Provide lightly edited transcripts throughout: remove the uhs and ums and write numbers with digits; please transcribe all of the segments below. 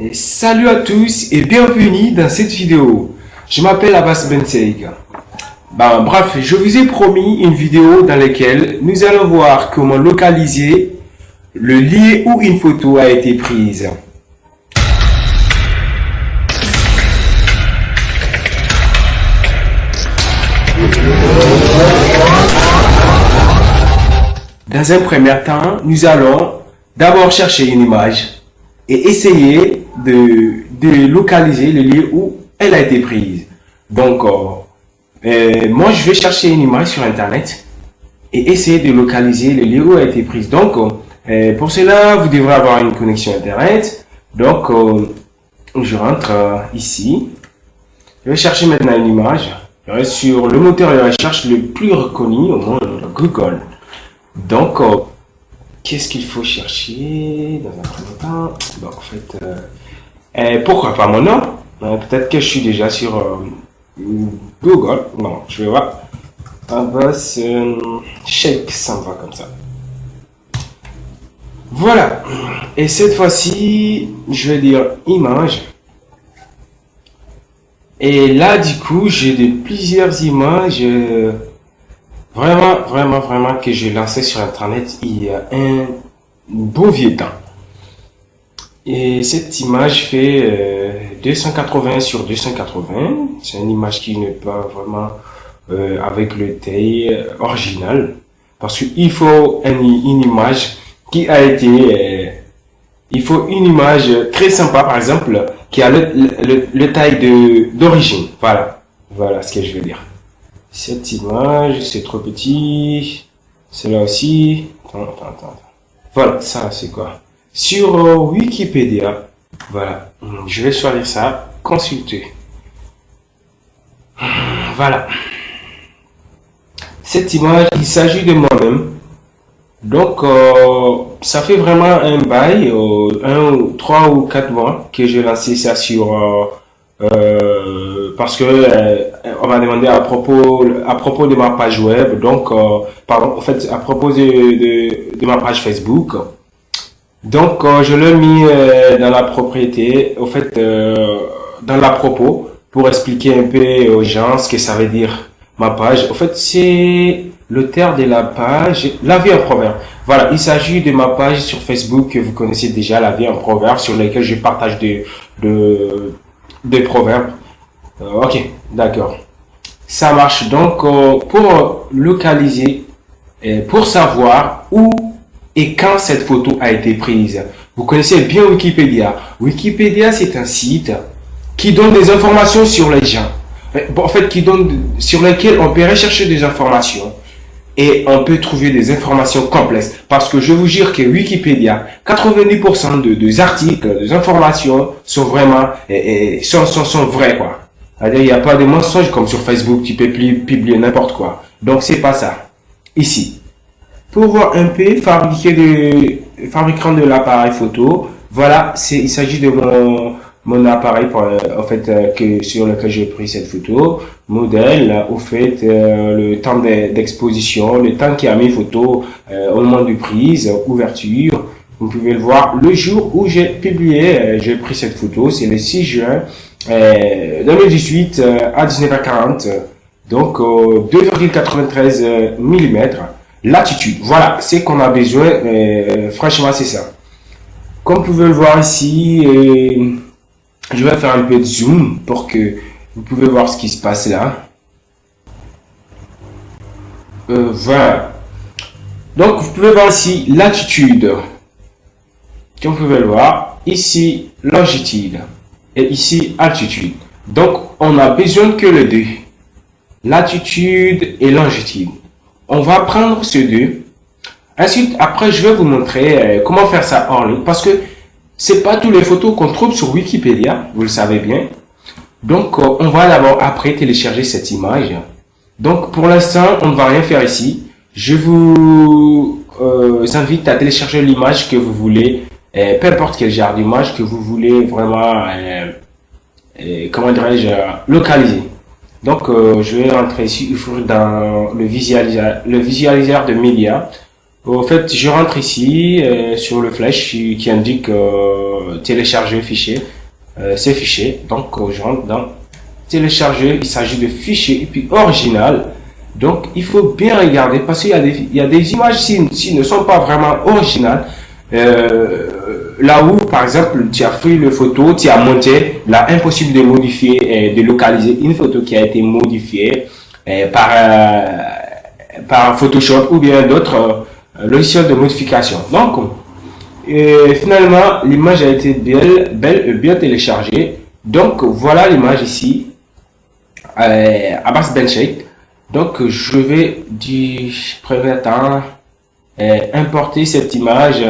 Et salut à tous et bienvenue dans cette vidéo. Je m'appelle Abbas Benseig. Bref, je vous ai promis une vidéo dans laquelle nous allons voir comment localiser le lieu où une photo a été prise. Dans un premier temps, nous allons d'abord chercher une image et essayer de localiser le lieu où elle a été prise. Donc, moi, je vais chercher une image sur Internet et essayer de localiser le lieu où elle a été prise. Donc, pour cela, vous devrez avoir une connexion Internet. Donc, je rentre ici. Je vais chercher maintenant une image. Je reste sur le moteur de recherche le plus reconnu au monde, Google. Donc, qu'est-ce qu'il faut chercher dans un premier temps? En fait, pourquoi pas mon nom? Peut-être que je suis déjà sur Google. Non, je vais voir. Abbas Sheikh, ça me va comme ça. Voilà. Et cette fois-ci, je vais dire image. Et là, du coup, j'ai plusieurs images. Vraiment que j'ai lancé sur Internet il y a un bon vieux temps. Et cette image fait 280 sur 280. C'est une image qui n'est pas vraiment avec le taille original. Parce qu'il faut une image qui a été... il faut une image très sympa, par exemple, qui a le taille d'origine. Voilà ce que je veux dire. Cette image, c'est trop petit. Celle-là aussi. Attends. Voilà, ça, c'est quoi? Sur Wikipédia. Voilà. Je vais choisir ça. Consulter. Voilà. Cette image, il s'agit de moi-même. Donc, ça fait vraiment un bail, 3 ou 4 mois que j'ai lancé ça sur... parce que on m'a demandé à propos de ma page web, donc pardon, en fait à propos de ma page Facebook. Donc je l'ai mis dans la propriété, au fait dans la propos, pour expliquer un peu aux gens ce que ça veut dire ma page. En fait, c'est le terme de la page, la vie en proverbe. Voilà, il s'agit de ma page sur Facebook que vous connaissez déjà, la vie en proverbe, sur laquelle je partage des proverbes. Ok, d'accord. Ça marche. Donc, pour localiser, pour savoir où et quand cette photo a été prise. Vous connaissez bien Wikipédia. Wikipédia, c'est un site qui donne des informations sur les gens. En fait, sur lesquels on peut rechercher des informations. Et on peut trouver des informations complexes. Parce que je vous jure que Wikipédia, 90% des articles, des informations sont vraiment, sont vrais, quoi. C'est-à-dire, il n'y a pas de mensonges comme sur Facebook, tu peux publier n'importe quoi. Donc, c'est pas ça. Ici. Pour voir un peu, fabricant de l'appareil photo, voilà, il s'agit de mon appareil, en fait, sur lequel j'ai pris cette photo. Modèle, au fait, le temps d'exposition, le temps qui a mis photo au moment de prise, ouverture. Vous pouvez le voir le jour où j'ai publié, j'ai pris cette photo, c'est le 6 juin 2018 à 19h40. Donc 2,93 mm. Latitude, voilà, c'est qu'on a besoin, franchement c'est ça. Comme vous pouvez le voir ici, je vais faire un peu de zoom pour que vous pouvez voir ce qui se passe là. Voilà. Donc vous pouvez voir ici latitude. Comme vous pouvez le voir, ici longitude et ici altitude. Donc on a besoin que les deux, latitude et longitude. On va prendre ces deux. Ensuite, après, je vais vous montrer comment faire ça en ligne. Parce que c'est pas toutes les photos qu'on trouve sur Wikipédia. Vous le savez bien. Donc, on va d'abord après télécharger cette image. Donc, pour l'instant, on ne va rien faire ici. Je vous invite à télécharger l'image que vous voulez. Peu importe quel genre d'image que vous voulez vraiment, comment dirais-je, localiser. Donc, je vais rentrer ici dans le visualiseur de médias. Au fait, je rentre ici sur le flèche qui indique télécharger fichier, ces fichiers. Donc, je rentre dans télécharger. Il s'agit de fichiers et puis original. Donc, il faut bien regarder parce qu'il y a des images qui ne sont pas vraiment originales. Là où, par exemple, tu as pris le photo, tu as monté, là, impossible de modifier et de localiser une photo qui a été modifiée par Photoshop ou bien d'autres logiciels de modification. Donc, finalement, l'image a été bien téléchargée. Donc, voilà l'image ici, Abbas Bencheikh. Donc, je vais du premier temps importer cette image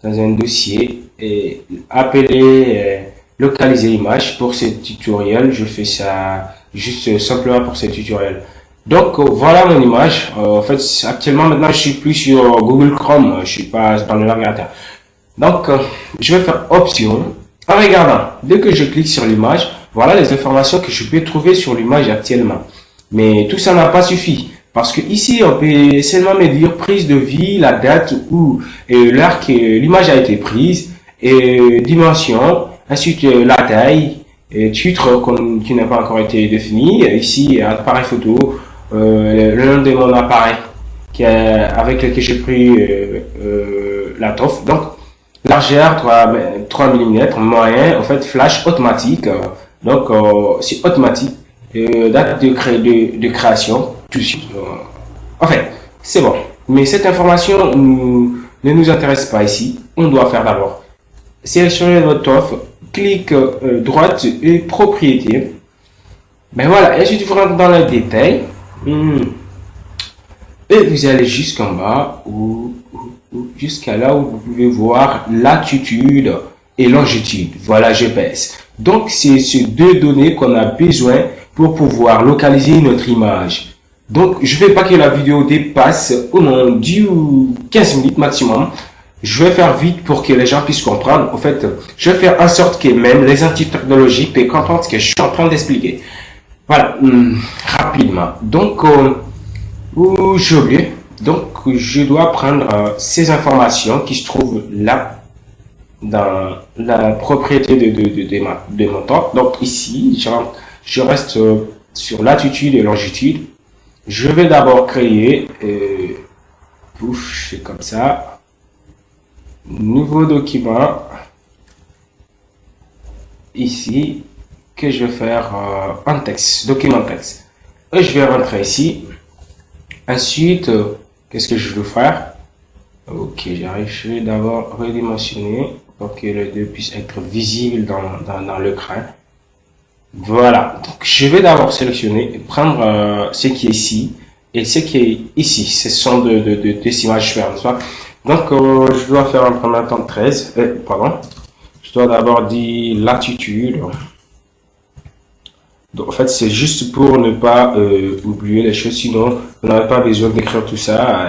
dans un dossier et appeler localiser image pour ce tutoriel. Je fais ça juste simplement pour ce tutoriel. Donc voilà mon image. En fait, actuellement maintenant je suis plus sur Google Chrome, je suis pas dans le navigateur. Donc je vais faire option. En regardant, dès que je clique sur l'image, voilà les informations que je peux trouver sur l'image actuellement. Mais tout ça n'a pas suffi. Parce que ici, on peut seulement me dire prise de vie, la date ou l'heure que l'image a été prise, et dimension, ensuite la taille, et titre qui n'a pas encore été défini. Ici, appareil photo, le nom de mon appareil avec lequel j'ai pris la toffe. Donc, largeur 3 mm, moyen, en fait, flash automatique. Donc, c'est automatique. Date de création, tout de suite. En fait, c'est bon. Mais cette information ne nous intéresse pas ici. On doit faire d'abord sélectionner votre offre, clic droite et propriété. Ben voilà, et ensuite vous rentrez dans le détail. Et vous allez jusqu'en bas ou jusqu'à là où vous pouvez voir latitude et longitude. Voilà GPS. Donc c'est ces deux données qu'on a besoin pour pouvoir localiser notre image. Donc je ne veux pas que la vidéo dépasse au moins 10 ou 15 minutes maximum. Je vais faire vite pour que les gens puissent comprendre. En fait, je vais faire en sorte que même les anti-technologies puissent comprendre ce que je suis en train d'expliquer. Voilà, rapidement. Donc, j'ai oublié. Donc, je dois prendre ces informations qui se trouvent là, dans la propriété de mon temps. Donc, ici, je reste sur latitude et longitude. Je vais d'abord créer, pouf, c'est comme ça. Nouveau document. Ici, que je vais faire en texte, document texte. Et je vais rentrer ici. Ensuite, qu'est-ce que je veux faire? Ok, j'arrive. Je vais d'abord redimensionner pour que les deux puissent être visibles dans l'écran. Voilà. Donc, je vais d'abord sélectionner et prendre ce qui est ici et ce qui est ici. Ce sont des images différentes. Donc, je dois faire un premier temps 13. Pardon. Je dois d'abord dire latitude. Donc, en fait, c'est juste pour ne pas oublier les choses, sinon, vous n'avez pas besoin d'écrire tout ça.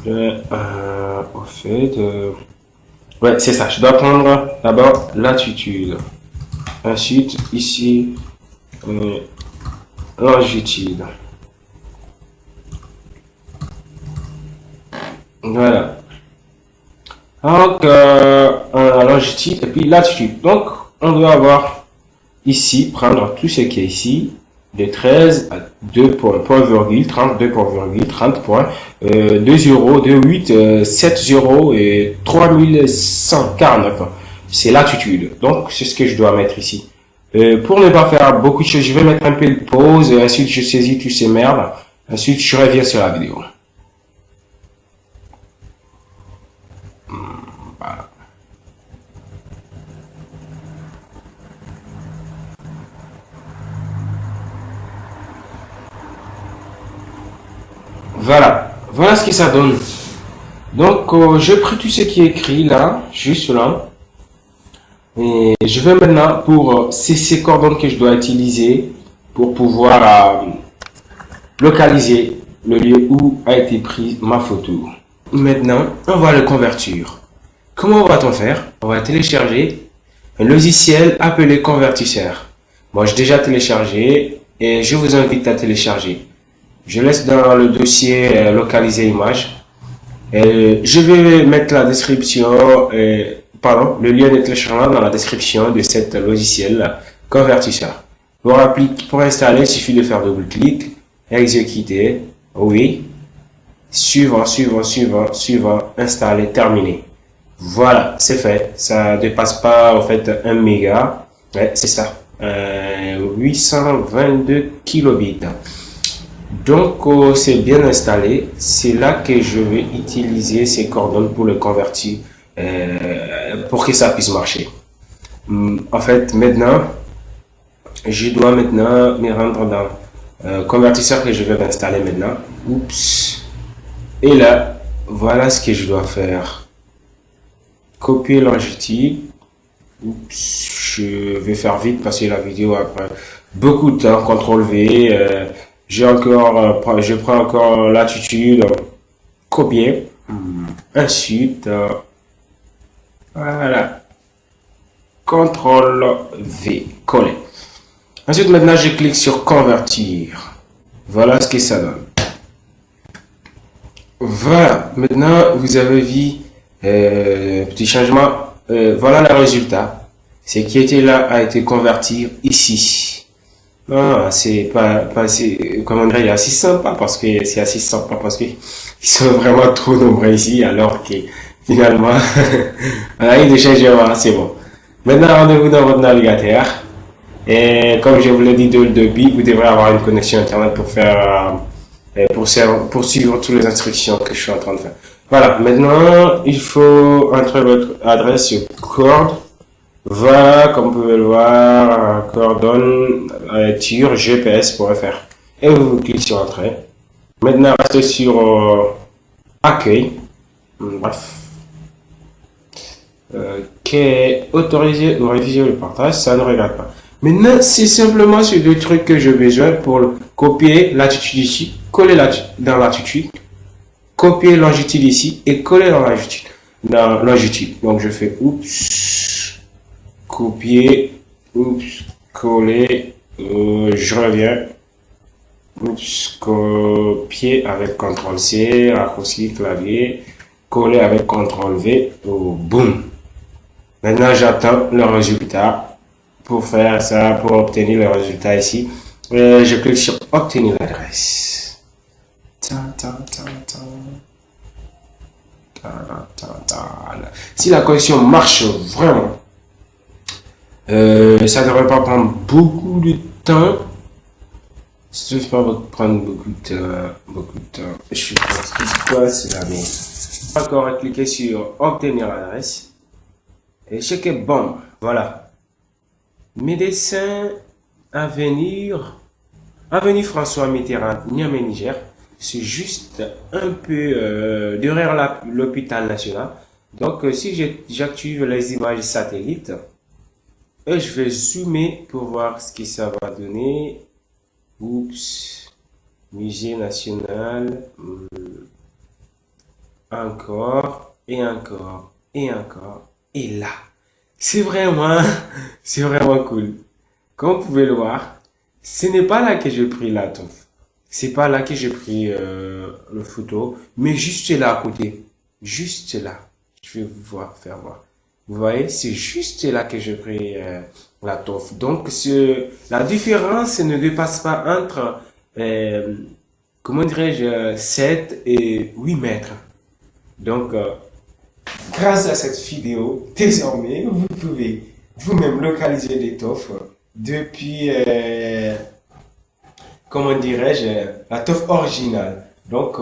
Au fait, ouais, c'est ça. Je dois prendre d'abord latitude. Ensuite, ici, longitude. Voilà. Donc, la longitude et puis latitude. Donc, on doit avoir ici, prendre tout ce qui est ici, de 13 à 2 points, point virgule, 32 points virgule, 30 points, 2 0, 2 8, 7 0 et 3149. C'est latitude. Donc, c'est ce que je dois mettre ici. Pour ne pas faire beaucoup de choses, je vais mettre un peu de pause, et ensuite je saisis tous ces merdes. Ensuite, je reviens sur la vidéo. Voilà. Voilà ce que ça donne. Donc, j'ai pris tout ce qui est écrit là, juste là. Et je vais maintenant pour ces coordonnées que je dois utiliser pour pouvoir localiser le lieu où a été prise ma photo. Maintenant, on va le convertir. Comment va-t-on faire? On va télécharger un logiciel appelé convertisseur. Moi, j'ai déjà téléchargé et je vous invite à télécharger. Je laisse dans le dossier localiser image. Je vais mettre la description, le lien de téléchargement dans la description de cette logiciel convertisseur. Pour installer, il suffit de faire double-clic, exécuter, oui, suivant, installer, terminé. Voilà, c'est fait. Ça dépasse pas, en fait, 1 méga. Ouais, c'est ça. 822 kilobits. Donc, c'est bien installé. C'est là que je vais utiliser ces coordonnées pour le convertir, pour que ça puisse marcher. En fait, maintenant, je dois maintenant me rendre dans le convertisseur que je vais installer maintenant. Oups. Et là, voilà ce que je dois faire. Copier longitude. Oups, je vais faire vite parce que la vidéo après beaucoup de temps. CTRL V. Je prends encore latitude. Copier. Ensuite, voilà. CTRL V. Coller. Ensuite, maintenant, je clique sur convertir. Voilà ce que ça donne. Voilà. Maintenant, vous avez vu petit changement. Voilà le résultat. Ce qui était là a été converti ici. Ah, c'est pas assez, comment dire, il est assez sympa parce que c'est assez sympa parce que ils sont vraiment trop nombreux ici alors que finalement, on a eu des changements, c'est bon. Maintenant, rendez-vous dans votre navigateur. Et comme je vous l'ai dit dès le début, vous devrez avoir une connexion internet pour faire, pour suivre toutes les instructions que je suis en train de faire. Voilà, maintenant, il faut entrer votre adresse sur Cord. Voilà, comme vous pouvez le voir, coordonne sur gps.fr. Et vous cliquez sur Entrée. Maintenant, restez sur Accueil. Bref. Ok, autoriser ou réviser le partage, ça ne regarde pas. Maintenant, c'est simplement ces deux trucs que j'ai besoin pour copier latitude ici, coller dans latitude, copier longitude ici et coller dans longitude. Donc, je fais oups, copier, oups, coller, je reviens, oups, copier avec CTRL-C, raccourci clavier, coller avec CTRL-V, boum. Maintenant, j'attends le résultat. Pour faire ça, pour obtenir le résultat ici, je clique sur obtenir l'adresse. Si la connexion marche vraiment, ça ne devrait pas prendre beaucoup de temps. Ça ne devrait pas prendre beaucoup de temps. Je suis quoi, c'est la merde. Encore cliquer sur obtenir l'adresse et checker bon, voilà. Médecin Avenue François Mitterrand, Niamey, Niger. C'est juste un peu derrière l'hôpital national. Donc, si j'active les images satellites, et je vais zoomer pour voir ce que ça va donner. Oups, musée national, encore, et encore, et encore, et là. C'est vraiment cool. Comme vous pouvez le voir, ce n'est pas là que j'ai pris la toffe. C'est pas là que j'ai pris le photo, mais juste là à côté. Juste là. Je vais faire voir. Vous voyez, c'est juste là que j'ai pris la toffe. Donc, la différence ne dépasse pas entre, comment dirais-je, 7 et 8 mètres. Donc, grâce à cette vidéo, désormais, vous pouvez vous-même localiser l'étoffe depuis, comment dirais-je, la toffe originale. Donc,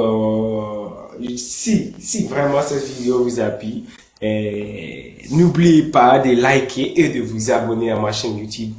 si vraiment cette vidéo vous a plu, n'oubliez pas de liker et de vous abonner à ma chaîne YouTube